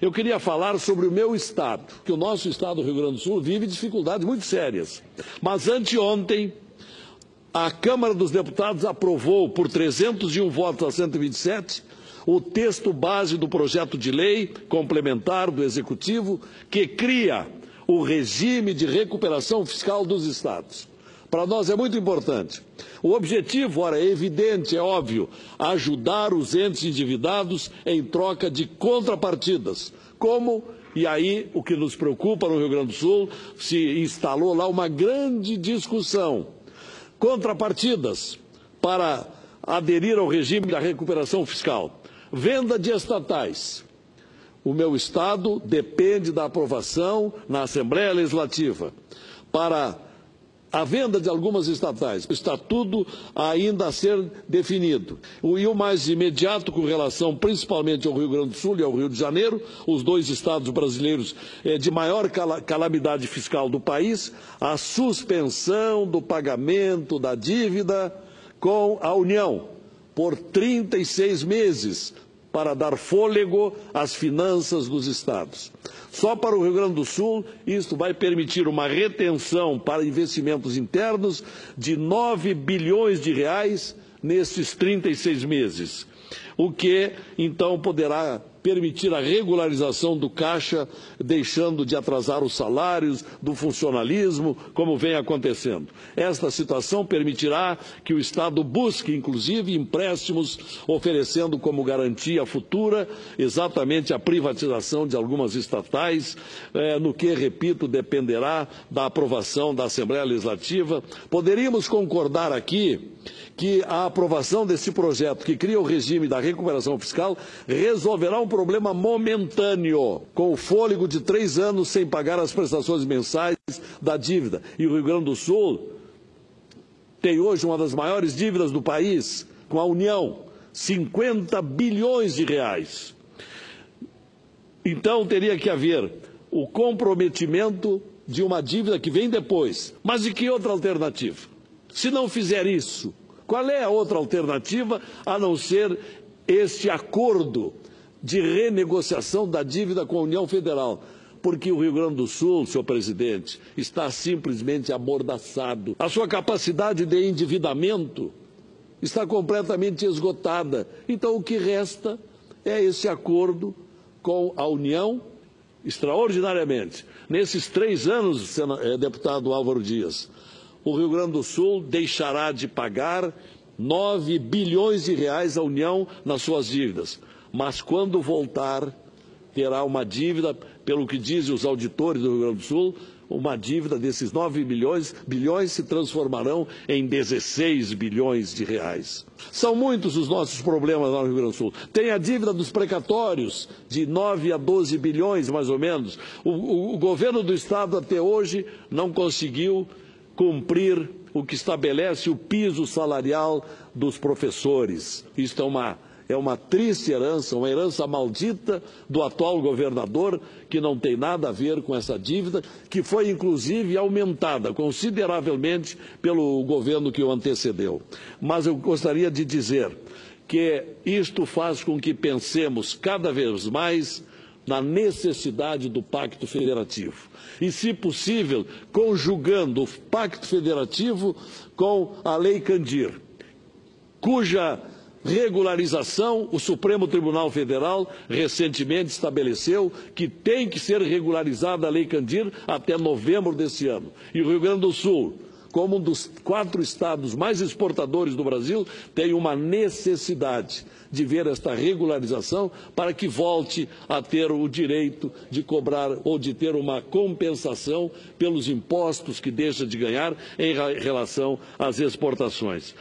Eu queria falar sobre o meu estado, que o nosso estado do Rio Grande do Sul vive dificuldades muito sérias. Mas anteontem, a Câmara dos Deputados aprovou, por 301 votos a 127, o texto base do projeto de lei complementar do Executivo, que cria o regime de recuperação fiscal dos estados. Para nós é muito importante. O objetivo, ora, é evidente, é óbvio, ajudar os entes endividados em troca de contrapartidas, como, e aí o que nos preocupa no Rio Grande do Sul, se instalou lá uma grande discussão. Contrapartidas para aderir ao regime da recuperação fiscal. Venda de estatais. O meu estado depende da aprovação na Assembleia Legislativa para a venda de algumas estatais. Está tudo ainda a ser definido. E o mais imediato, com relação principalmente ao Rio Grande do Sul e ao Rio de Janeiro, os dois estados brasileiros de maior calamidade fiscal do país, a suspensão do pagamento da dívida com a União por 36 meses, para dar fôlego às finanças dos estados. Só para o Rio Grande do Sul, isto vai permitir uma retenção para investimentos internos de 9 bilhões de reais nesses 36 meses, o que, então, poderá permitir a regularização do caixa, deixando de atrasar os salários, do funcionalismo, como vem acontecendo. Esta situação permitirá que o Estado busque, inclusive, empréstimos, oferecendo como garantia futura exatamente a privatização de algumas estatais, no que, repito, dependerá da aprovação da Assembleia Legislativa. Poderíamos concordar aqui que a aprovação desse projeto, que cria o regime da recuperação fiscal, resolverá um problema momentâneo, com o fôlego de 3 anos sem pagar as prestações mensais da dívida. E o Rio Grande do Sul tem hoje uma das maiores dívidas do país, com a União, 50 bilhões de reais. Então teria que haver o comprometimento de uma dívida que vem depois. Mas de que outra alternativa? Se não fizer isso, qual é a outra alternativa a não ser este acordo de renegociação da dívida com a União Federal? Porque o Rio Grande do Sul, senhor presidente, está simplesmente amordaçado. A sua capacidade de endividamento está completamente esgotada. Então, o que resta é esse acordo com a União, extraordinariamente. Nesses 3 anos, deputado Álvaro Dias, o Rio Grande do Sul deixará de pagar 9 bilhões de reais à União nas suas dívidas. Mas quando voltar, terá uma dívida, pelo que dizem os auditores do Rio Grande do Sul, uma dívida desses 9 bilhões se transformarão em 16 bilhões de reais. São muitos os nossos problemas lá no Rio Grande do Sul. Tem a dívida dos precatórios, de 9 a 12 bilhões, mais ou menos. O governo do Estado, até hoje, não conseguiu cumprir o que estabelece o piso salarial dos professores. Isto é uma triste herança, uma herança maldita do atual governador, que não tem nada a ver com essa dívida, que foi inclusive aumentada consideravelmente pelo governo que o antecedeu. Mas eu gostaria de dizer que isto faz com que pensemos cada vez mais na necessidade do Pacto Federativo. E, se possível, conjugando o Pacto Federativo com a Lei Candir, cuja regularização o Supremo Tribunal Federal recentemente estabeleceu que tem que ser regularizada a Lei Candir até novembro desse ano. E o Rio Grande do Sul, como um dos 4 estados mais exportadores do Brasil, tem uma necessidade de ver esta regularização para que volte a ter o direito de cobrar ou de ter uma compensação pelos impostos que deixa de ganhar em relação às exportações.